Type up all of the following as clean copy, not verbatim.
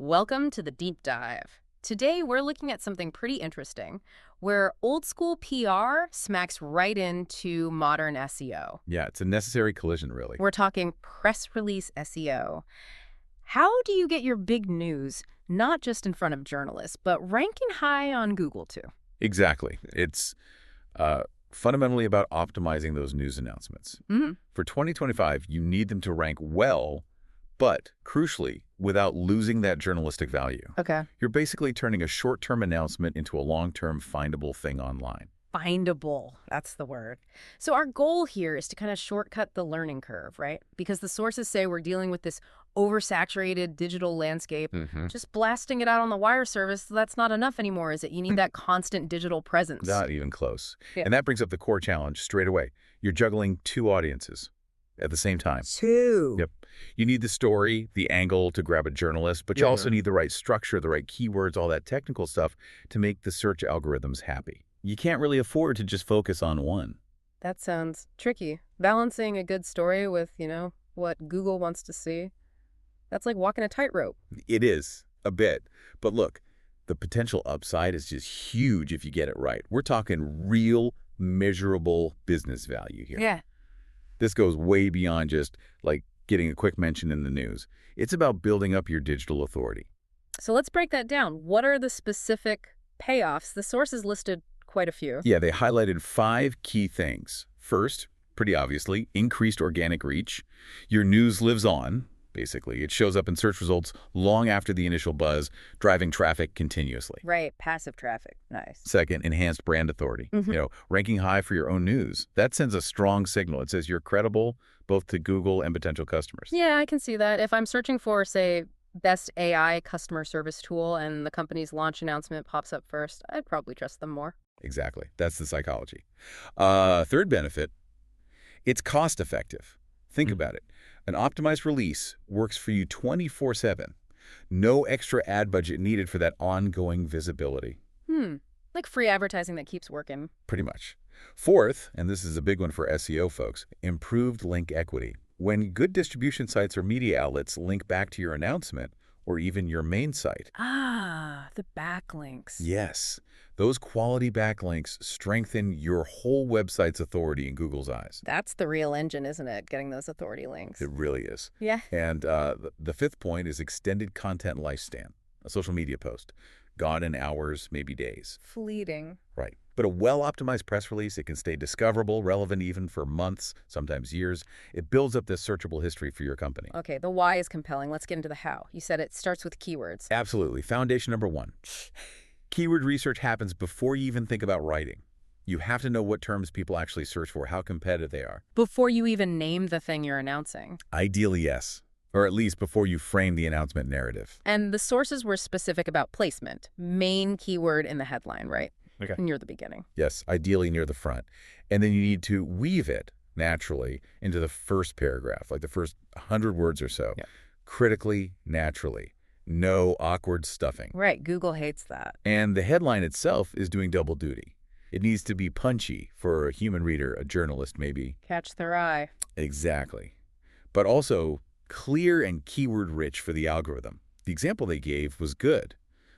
Welcome to the deep dive. Today, we're looking at something pretty interesting, where old school PR smacks right into modern SEO. Yeah, it's a necessary collision, really. We're talking press release SEO. How do you get your big news, not just in front of journalists, but ranking high on Google too? Exactly. It's fundamentally about optimizing those news announcements. For 2025, you need them to rank well, but crucially, without losing that journalistic value. Okay. You're basically turning a short-term announcement into a long-term findable thing online. Findable, that's the word. So our goal here is to kind of shortcut the learning curve, right? Because the sources say we're dealing with this oversaturated digital landscape. Just blasting it out on the wire service, that's not enough anymore, is it? You need that constant digital presence. Not even close. Yeah. And that brings up the core challenge straight away. You're juggling two audiences at the same time. Two. Yep. You need the story, the angle to grab a journalist, but you also need the right structure, the right keywords, all that technical stuff to make the search algorithms happy. You can't really afford to just focus on one. That sounds tricky. Balancing a good story with, what Google wants to see. That's like walking a tightrope. It is, a bit. But look, the potential upside is just huge if you get it right. We're talking real, measurable business value here. Yeah. This goes way beyond just, like, getting a quick mention in the news. It's about building up your digital authority. So let's break that down. What are the specific payoffs? The sources listed quite a few. Yeah, they highlighted 5 key things. First, pretty obviously, increased organic reach. Your news lives on, basically. It shows up in search results long after the initial buzz, driving traffic continuously. Right, passive traffic. Nice. Second, enhanced brand authority. Ranking high for your own news. That sends a strong signal. It says you're credible both to Google and potential customers. Yeah, I can see that. If I'm searching for, say, best AI customer service tool and the company's launch announcement pops up first, I'd probably trust them more. Exactly. That's the psychology. Third benefit, it's cost effective. Think about it. An optimized release works for you 24/7. No extra ad budget needed for that ongoing visibility. Like free advertising that keeps working. Pretty much. Fourth, and this is a big one for SEO folks, improved link equity. When good distribution sites or media outlets link back to your announcement, or even your main site. The backlinks. Yes, those quality backlinks strengthen your whole website's authority in Google's eyes. That's the real engine, isn't it? Getting those authority links. It really is. Yeah. And the fifth point is extended content lifespan. A social media post. Gone in hours, maybe days. Fleeting. Right. But a well-optimized press release, it can stay discoverable, relevant even for months, sometimes years. It builds up this searchable history for your company. Okay, the why is compelling. Let's get into the how. You said it starts with keywords. Absolutely. Foundation number 1. Keyword research happens before you even think about writing. You have to know what terms people actually search for, how competitive they are. Before you even name the thing you're announcing. Ideally, yes. Or at least before you frame the announcement narrative. And the sources were specific about placement. Main keyword in the headline, right? Okay. Near the beginning. Yes, ideally near the front. And then you need to weave it naturally into the first paragraph, like the first 100 words or so. Yeah. Critically, naturally. No awkward stuffing. Right, Google hates that. And the headline itself is doing double duty. It needs to be punchy for a human reader, a journalist maybe. Catch their eye. Exactly. But also clear and keyword rich for the algorithm. The example they gave was good.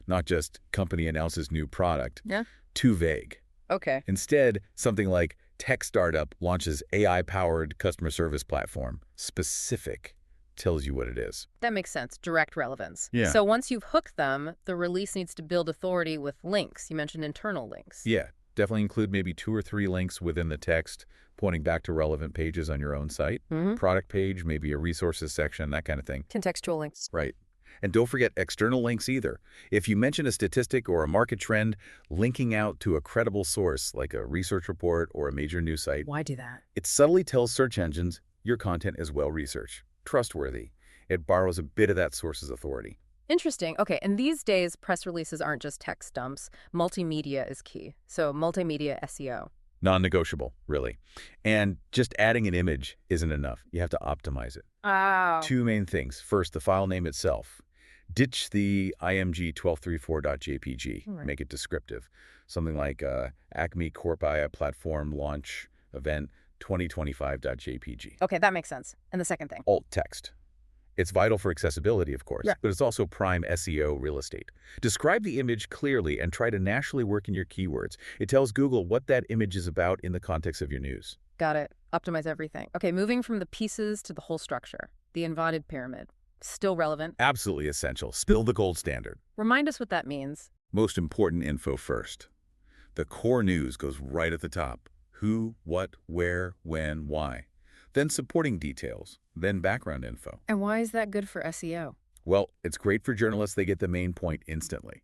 Not just company announces new product. Yeah. Too vague. Okay. Instead, something like tech startup launches AI-powered customer service platform. Specific. Tells you what it is. That makes sense. Direct relevance. Yeah. So once you've hooked them, the release needs to build authority with links. You mentioned internal links. Yeah. Definitely include maybe 2 or 3 links within the text, pointing back to relevant pages on your own site. Product page, maybe a resources section, that kind of thing. Contextual links. Right. And don't forget external links either. If you mention a statistic or a market trend, linking out to a credible source like a research report or a major news site. Why do that? It subtly tells search engines your content is well-researched, trustworthy. It borrows a bit of that source's authority. Interesting. Okay, and these days, press releases aren't just text dumps. Multimedia is key. So multimedia SEO. Non-negotiable, really. And just adding an image isn't enough. You have to optimize it. Oh. 2 main things. First, the file name itself. Ditch the img1234.jpg. Right. Make it descriptive. Something like Acme Corpia Platform Launch Event 2025.jpg. Okay, that makes sense. And the second thing? Alt text. It's vital for accessibility, of course, but it's also prime SEO real estate. Describe the image clearly and try to naturally work in your keywords. It tells Google what that image is about in the context of your news. Got it. Optimize everything. Okay, moving from the pieces to the whole structure. The inverted pyramid. Still relevant. Absolutely essential. Still the gold standard. Remind us what that means. Most important info first. The core news goes right at the top. Who, what, where, when, why. Then supporting details, then background info. And why is that good for SEO? Well, it's great for journalists. They get the main point instantly.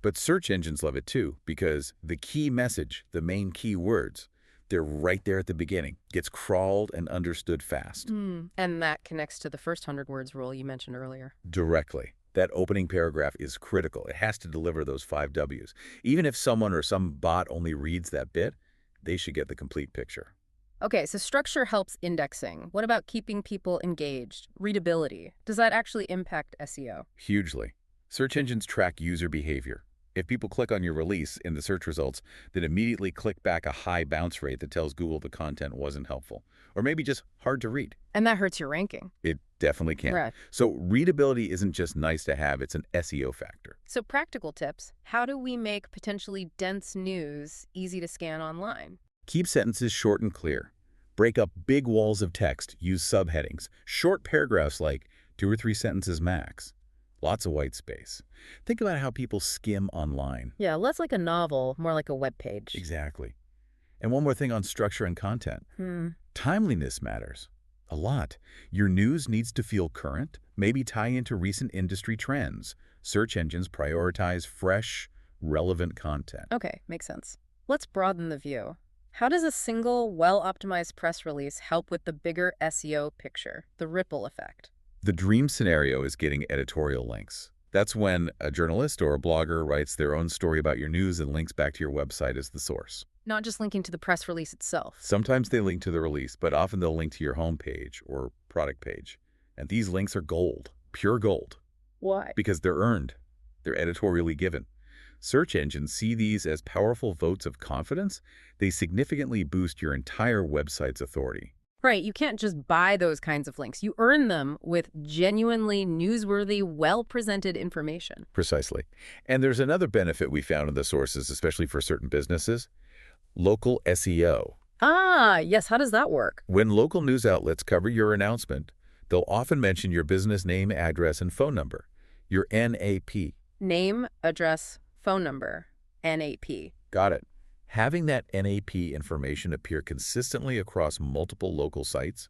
But search engines love it too, because the key message, the main keywords, they're right there at the beginning. Gets crawled and understood fast. And that connects to the first 100 words rule you mentioned earlier. Directly. That opening paragraph is critical. It has to deliver those 5 W's. Even if someone or some bot only reads that bit, they should get the complete picture. Okay, so structure helps indexing. What about keeping people engaged? Readability. Does that actually impact SEO? Hugely. Search engines track user behavior. If people click on your release in the search results, then immediately click back a high bounce rate that tells Google the content wasn't helpful, or maybe just hard to read. And that hurts your ranking. It definitely can. Right. So readability isn't just nice to have, it's an SEO factor. So practical tips. How do we make potentially dense news easy to scan online? Keep sentences short and clear. Break up big walls of text. Use subheadings. Short paragraphs like 2 or 3 sentences max. Lots of white space. Think about how people skim online. Yeah, less like a novel, more like a web page. Exactly. And one more thing on structure and content. Timeliness matters a lot. Your news needs to feel current, maybe tie into recent industry trends. Search engines prioritize fresh, relevant content. Okay, makes sense. Let's broaden the view. How does a single, well-optimized press release help with the bigger SEO picture, the ripple effect? The dream scenario is getting editorial links. That's when a journalist or a blogger writes their own story about your news and links back to your website as the source. Not just linking to the press release itself. Sometimes they link to the release, but often they'll link to your homepage or product page. And these links are gold, pure gold. Why? Because they're earned. They're editorially given. Search engines see these as powerful votes of confidence. They significantly boost your entire website's authority. Right, you can't just buy those kinds of links. You earn them with genuinely newsworthy, well-presented information. Precisely. And there's another benefit we found in the sources, especially for certain businesses. Local SEO. Ah, yes, how does that work? When local news outlets cover your announcement, they'll often mention your business name, address, and phone number, your NAP. Name, address, phone number, NAP. Got it. Having that NAP information appear consistently across multiple local sites,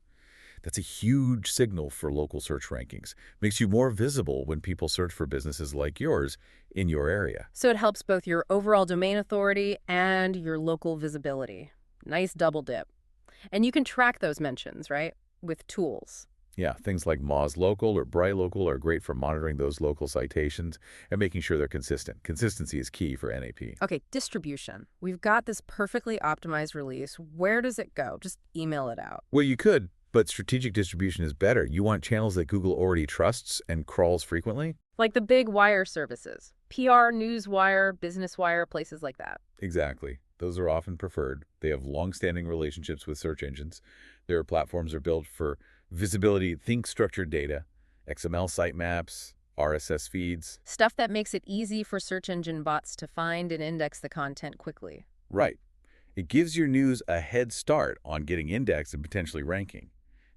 that's a huge signal for local search rankings. Makes you more visible when people search for businesses like yours in your area. So it helps both your overall domain authority and your local visibility. Nice double dip. And you can track those mentions, right? With tools. Yeah, things like Moz Local or Bright Local are great for monitoring those local citations and making sure they're consistent. Consistency is key for NAP. Okay, distribution. We've got this perfectly optimized release. Where does it go? Just email it out. Well, you could, but strategic distribution is better. You want channels that Google already trusts and crawls frequently. Like the big wire services. PR, Newswire, Business Wire, places like that. Exactly. Those are often preferred. They have long-standing relationships with search engines. Their platforms are built for visibility. Think structured data, XML sitemaps, RSS feeds. Stuff that makes it easy for search engine bots to find and index the content quickly. Right. It gives your news a head start on getting indexed and potentially ranking.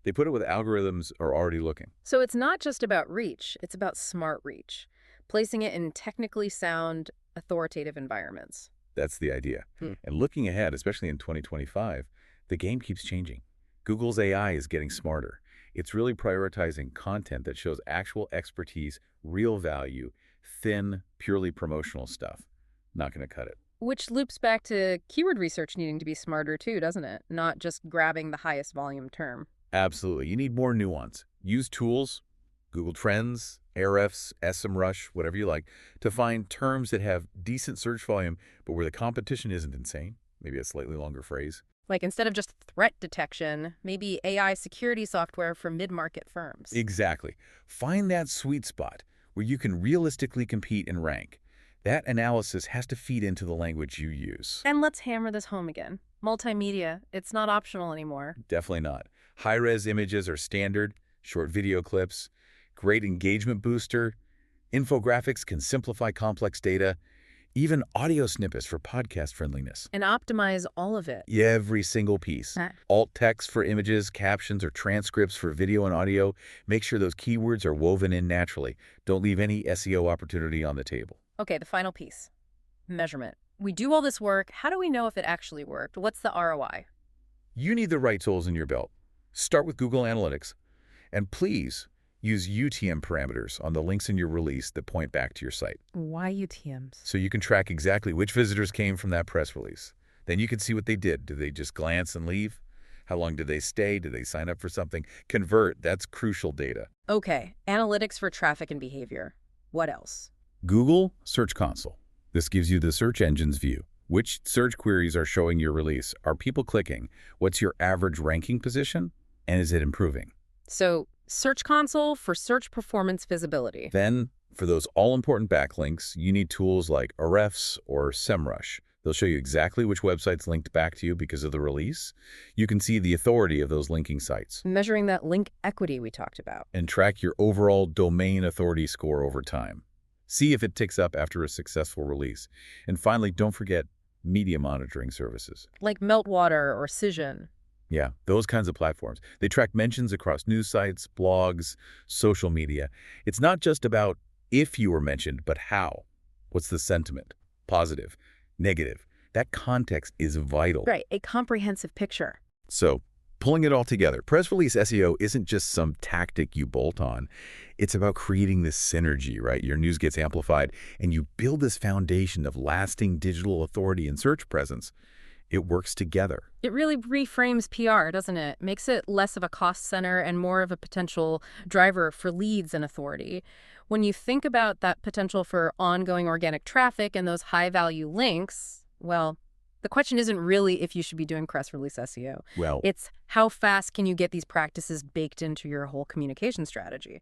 They put it with algorithms are already looking. So it's not just about reach, it's about smart reach, placing it in technically sound, authoritative environments. That's the idea. And looking ahead, especially in 2025, the game keeps changing. Google's AI is getting smarter. It's really prioritizing content that shows actual expertise, real value, thin, purely promotional stuff. Not going to cut it. Which loops back to keyword research needing to be smarter too, doesn't it? Not just grabbing the highest volume term. Absolutely. You need more nuance. Use tools, Google Trends, Ahrefs, SEMrush, whatever you like, to find terms that have decent search volume, but where the competition isn't insane. Maybe a slightly longer phrase. Like instead of just threat detection, maybe AI security software for mid-market firms. Exactly. Find that sweet spot where you can realistically compete and rank. That analysis has to feed into the language you use. And let's hammer this home again. Multimedia, it's not optional anymore. Definitely not. High-res images are standard, short video clips. great engagement booster. Infographics can simplify complex data. Even audio snippets for podcast friendliness. And optimize all of it. Every single piece. Alt text for images, captions, or transcripts for video and audio. Make sure those keywords are woven in naturally. Don't leave any SEO opportunity on the table. Okay, the final piece. Measurement. We do all this work. How do we know if it actually worked? What's the ROI? You need the right tools in your belt. Start with Google Analytics. And please use UTM parameters on the links in your release that point back to your site. Why UTMs? So you can track exactly which visitors came from that press release. Then you can see what they did. Did they just glance and leave? How long did they stay? Did they sign up for something? Convert. That's crucial data. Okay, analytics for traffic and behavior. What else? Google Search Console. This gives you the search engine's view. Which search queries are showing your release? Are people clicking? What's your average ranking position? And is it improving? So, Search Console for search performance visibility. Then, for those all-important backlinks, you need tools like Ahrefs or SEMrush. They'll show you exactly which websites linked back to you because of the release. You can see the authority of those linking sites. Measuring that link equity we talked about. And track your overall domain authority score over time. See if it ticks up after a successful release. And finally, don't forget media monitoring services. Like Meltwater or Cision. Yeah, those kinds of platforms. They track mentions across news sites, blogs, social media. It's not just about if you were mentioned, but how. What's the sentiment? Positive, negative. That context is vital. Right, a comprehensive picture. So, pulling it all together, press release SEO isn't just some tactic you bolt on. It's about creating this synergy, right? Your news gets amplified, and you build this foundation of lasting digital authority and search presence. It works together. It really reframes PR, doesn't it? Makes it less of a cost center and more of a potential driver for leads and authority. When you think about that potential for ongoing organic traffic and those high-value links, well, the question isn't really if you should be doing press release SEO. Well, it's how fast can you get these practices baked into your whole communication strategy?